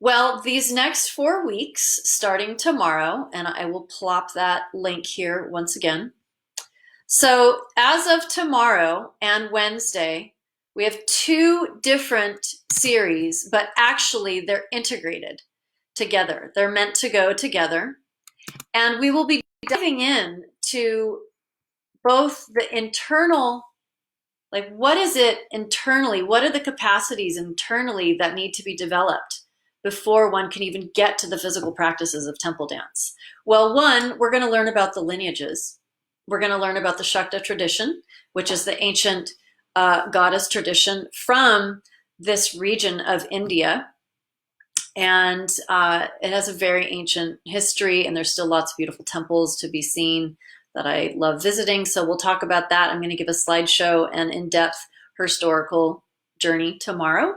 Well, these next 4 weeks, starting tomorrow, and I will plop that link here once again. So as of tomorrow and Wednesday, we have two different series, but actually they're integrated together. They're meant to go together. And we will be diving in to both the internal, like what is it internally? What are the capacities internally that need to be developed before one can even get to the physical practices of temple dance? Well, one, we're going to learn about the lineages. We're going to learn about the Shakta tradition, which is the ancient goddess tradition from this region of India. And it has a very ancient history, and there's still lots of beautiful temples to be seen that I love visiting. So we'll talk about that. I'm going to give a slideshow and in-depth historical journey tomorrow.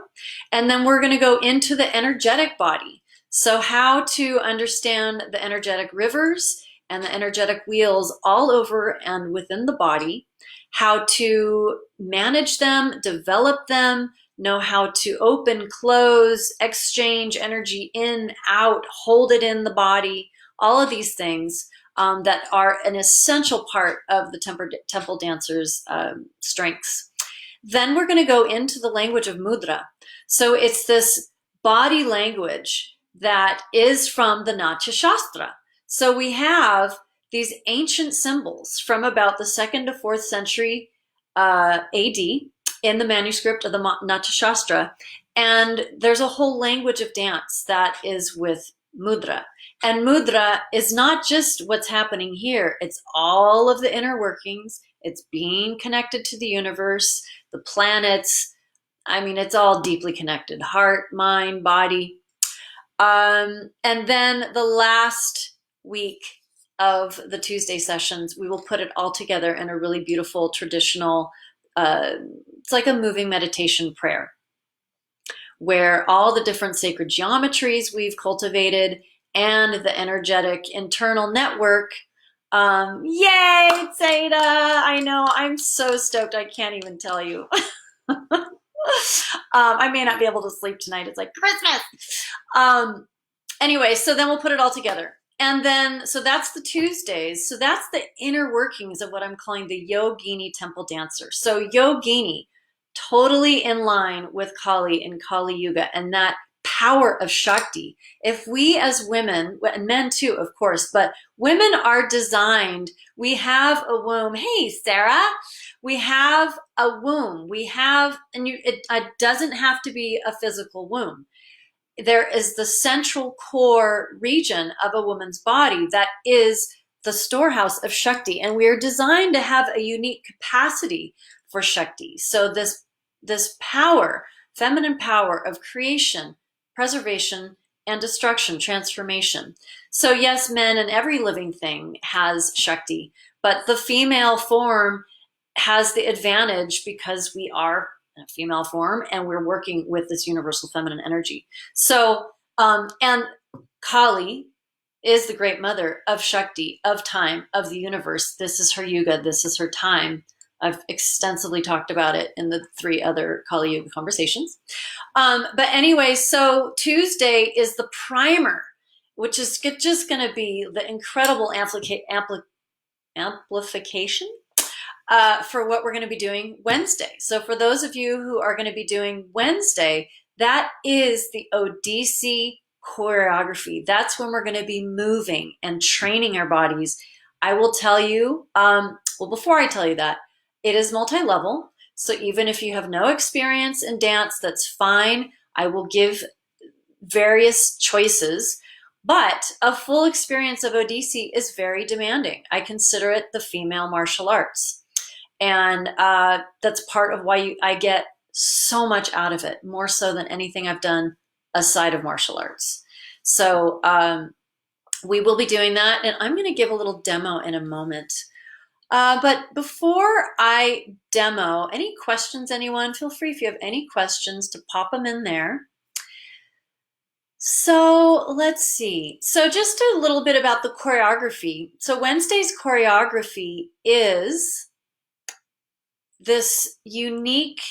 And then we're going to go into the energetic body. So how to understand the energetic rivers and the energetic wheels all over and within the body, how to manage them, develop them, know how to open, close, exchange energy in, out, hold it in the body, all of these things that are an essential part of the temple dancer's strengths. Then we're going to go into the language of mudra. So it's this body language that is from the Natya Shastra. So we have these ancient symbols from about the 2nd to 4th century AD in the manuscript of the Natya Shastra. And there's a whole language of dance that is with mudra. And mudra is not just what's happening here. It's all of the inner workings. It's being connected to the universe, the planets. I mean, it's all deeply connected. Heart, mind, body. And then the last week of the Tuesday sessions, we will put it all together in a really beautiful traditional, it's like a moving meditation prayer, where all the different sacred geometries we've cultivated and the energetic internal network. Yay, Zeta! I know, I'm so stoked, I can't even tell you. I may not be able to sleep tonight. It's like Christmas. Anyway, so then we'll put it all together. And then, so that's the Tuesdays. So that's the inner workings of what I'm calling the Yogini temple dancer. So Yogini, totally in line with Kali and Kali Yuga and that power of Shakti. If we as women, and men too, of course, but women are designed, we have a womb. Hey, Sarah, we have a womb. We have, and it doesn't have to be a physical womb. There is the central core region of a woman's body that is the storehouse of Shakti. And we are designed to have a unique capacity for Shakti. So this power, feminine power of creation, preservation, and destruction, transformation. So yes, men and every living thing has Shakti, but the female form has the advantage because we are in a female form and we're working with this universal feminine energy. So, and Kali is the great mother of Shakti, of time, of the universe. This is her Yuga, this is her time. I've extensively talked about it in the 3 other Kali Yuga conversations. But anyway, so Tuesday is the primer, which is just going to be the incredible amplification for what we're going to be doing Wednesday. So for those of you who are going to be doing Wednesday, that is the Odissi choreography. That's when we're going to be moving and training our bodies. I will tell you, well, before I tell you that, it is multi-level. So even if you have no experience in dance, that's fine. I will give various choices, but a full experience of Odissi is very demanding. I consider it the female martial arts. And that's part of why I get so much out of it, more so than anything I've done aside of martial arts. So we will be doing that, and I'm going to give a little demo in a moment. But before I demo, any questions, anyone? Feel free if you have any questions to pop them in there. So let's see. So just a little bit about the choreography. So Wednesday's choreography is this unique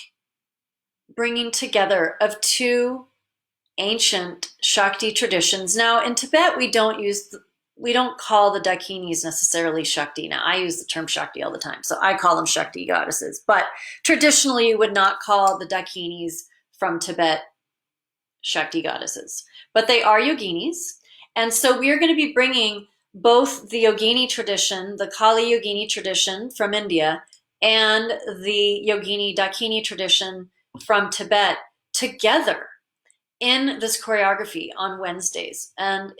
bringing together of 2 ancient Shakti traditions. Now, in Tibet, we don't call the Dakinis necessarily Shakti. Now, I use the term Shakti all the time, so I call them Shakti goddesses. But traditionally, you would not call the Dakinis from Tibet Shakti goddesses. But they are yoginis. And so we are going to be bringing both the yogini tradition, the Kali yogini tradition from India, and the yogini Dakini tradition from Tibet together in this choreography on Wednesdays. And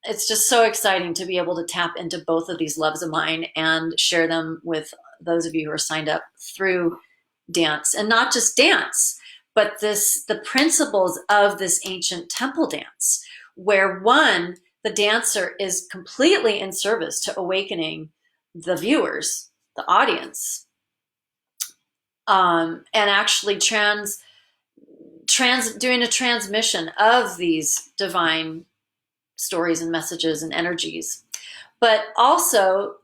it's just so exciting to be able to tap into both of these loves of mine and share them with those of you who are signed up through dance. And not just dance, but the principles of this ancient temple dance, where one, the dancer is completely in service to awakening the viewers, the audience, and actually doing a transmission of these divine stories and messages and energies. But also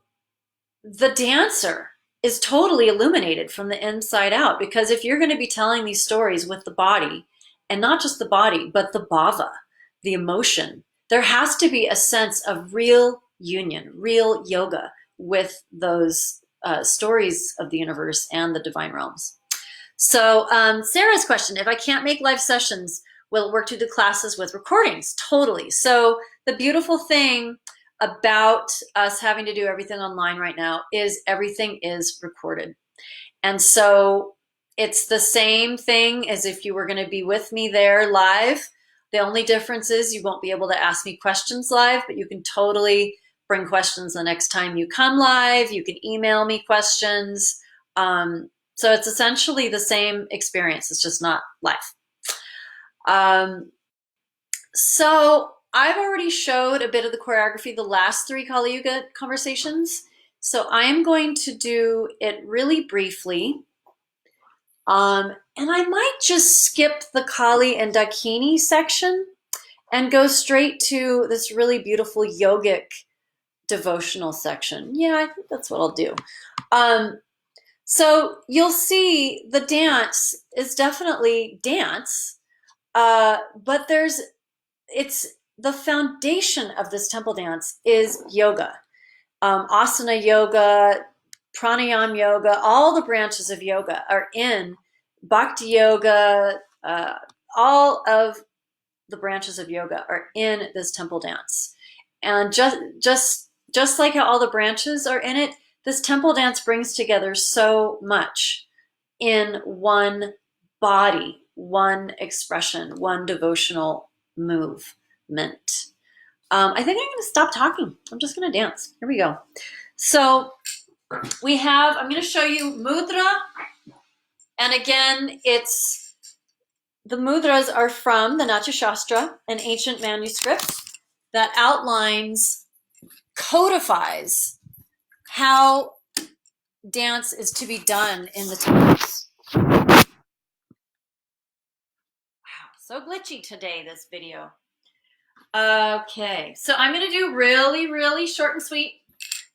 the dancer is totally illuminated from the inside out, because if you're going to be telling these stories with the body, and not just the body, but the bhava, the emotion, there has to be a sense of real union, real yoga with those stories of the universe and the divine realms. So Sarah's question, if I can't make live sessions, will it work to do classes with recordings? Totally. So the beautiful thing about us having to do everything online right now is everything is recorded. And so it's the same thing as if you were going to be with me there live. The only difference is you won't be able to ask me questions live, but you can totally bring questions the next time you come live. You can email me questions. So it's essentially the same experience. It's just not live. So I've already showed a bit of the choreography the last 3 Kali Yuga conversations. So I am going to do it really briefly. And I might just skip the Kali and Dakini section and go straight to this really beautiful yogic devotional section. Yeah, I think that's what I'll do. So you'll see the dance is definitely dance, but it's the foundation of this temple dance is yoga, asana yoga, pranayama yoga. All the branches of yoga are in bhakti yoga. All of the branches of yoga are in this temple dance, and just like how all the branches are in it, this temple dance brings together so much in one body, one expression, one devotional movement. I think I'm going to stop talking. I'm just going to dance. Here we go. So I'm going to show you mudra. And again, the mudras are from the Natya Shastra, an ancient manuscript that codifies how dance is to be done in the temples. Wow, so glitchy today, this video. Okay, so I'm going to do really, really short and sweet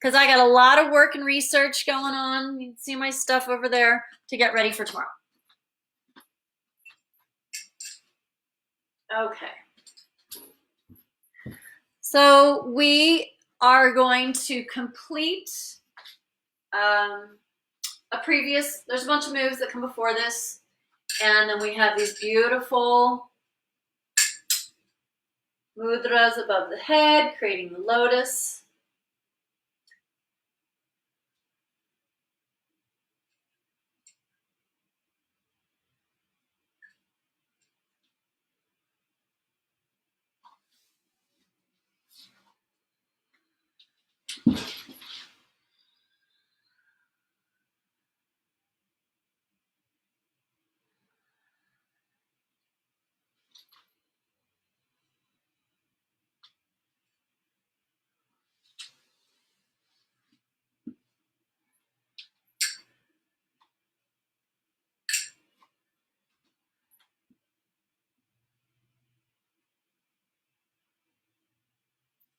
because I got a lot of work and research going on. You can see my stuff over there to get ready for tomorrow. Okay. So we are going to complete there's a bunch of moves that come before this, and then we have these beautiful mudras above the head, creating the lotus.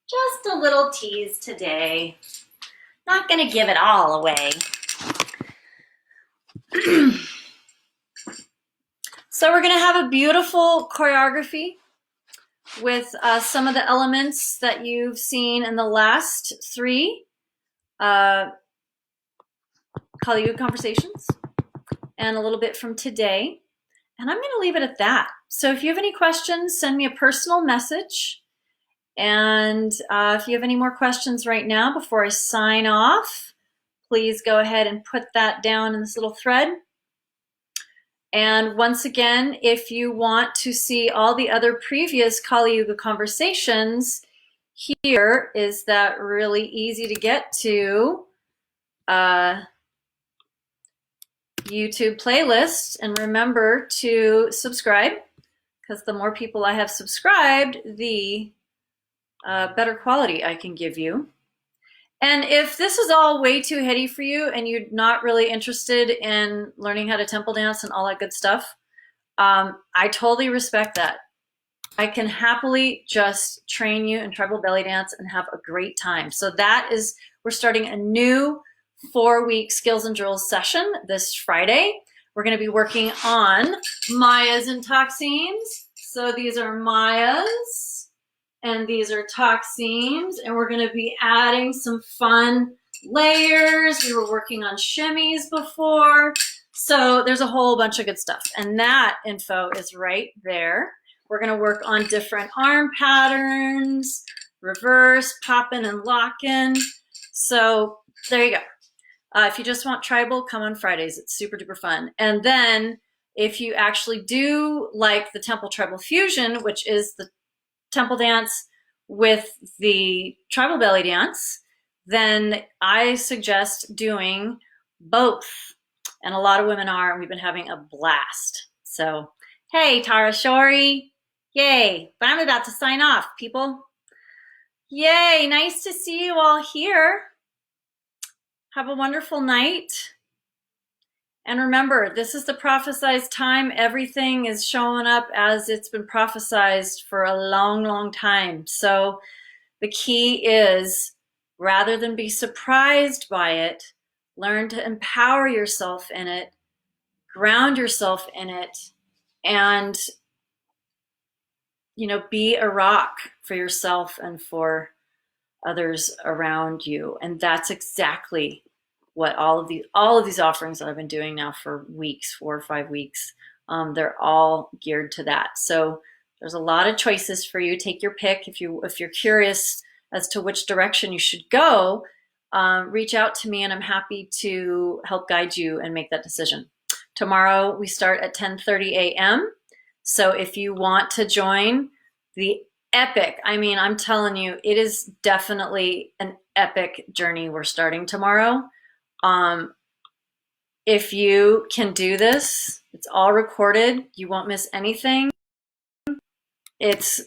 Just a little tease today. Not going to give it all away. So we're going to have a beautiful choreography with some of the elements that you've seen in the last 3 Kali Yuga Conversations and a little bit from today. And I'm going to leave it at that. So if you have any questions, send me a personal message. And if you have any more questions right now before I sign off, please go ahead and put that down in this little thread. And once again, if you want to see all the other previous Kali Yuga Conversations, here is that really easy to get to YouTube playlist. And remember to subscribe, because the more people I have subscribed, the better quality I can give you. And if this is all way too heady for you and you're not really interested in learning how to temple dance and all that good stuff, I totally respect that. I can happily just train you in tribal belly dance and have a great time. So that is, we're starting a new 4-week skills and drills session this Friday. We're going to be working on Mayas and toxines. So these are Mayas. And these are toxines, and we're going to be adding some fun layers. We were working on shimmies before. So there's a whole bunch of good stuff. And that info is right there. We're going to work on different arm patterns, reverse, poppin' and lockin'. So there you go. If you just want tribal, come on Fridays. It's super duper fun. And then if you actually do like the Temple Tribal Fusion, which is the temple dance with the tribal belly dance, then I suggest doing both. And a lot of women are, and we've been having a blast. So, hey, Tara Shori, yay. But I'm about to sign off, people. Yay, nice to see you all here. Have a wonderful night. And remember, this is the prophesized time. Everything is showing up as it's been prophesized for a long, long time. So the key is, rather than be surprised by it, learn to empower yourself in it, ground yourself in it, and, you know, be a rock for yourself and for others around you. And that's exactly what all of these offerings that I've been doing now for weeks, 4 or 5 weeks, they're all geared to that. So there's a lot of choices for you. Take your pick. If you're curious as to which direction you should go, reach out to me and I'm happy to help guide you and make that decision. Tomorrow we start at 10:30 a.m. So if you want to join the epic, I mean, I'm telling you, it is definitely an epic journey we're starting tomorrow. If you can do this, it's all recorded. You won't miss anything. It's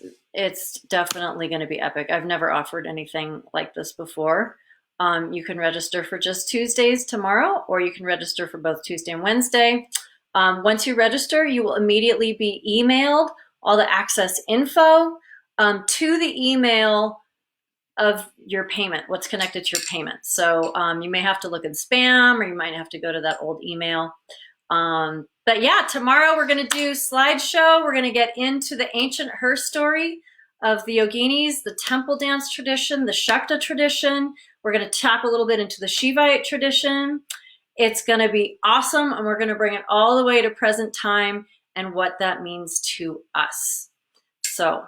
definitely going to be epic. I've never offered anything like this before. You can register for just Tuesdays tomorrow, or you can register for both Tuesday and Wednesday. Once you register, you will immediately be emailed all the access info to the email of your payment, what's connected to your payment. So you may have to look in spam, or you might have to go to that old email. But yeah, tomorrow we're going to do slideshow. We're going to get into the ancient her story of the yoginis, the temple dance tradition, the Shakta tradition. We're going to tap a little bit into the Shivite tradition. It's going to be awesome, and we're going to bring it all the way to present time and what that means to us. So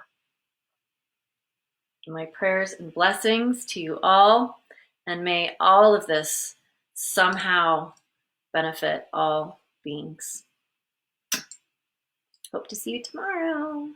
my prayers and blessings to you all, and may all of this somehow benefit all beings. Hope to see you tomorrow.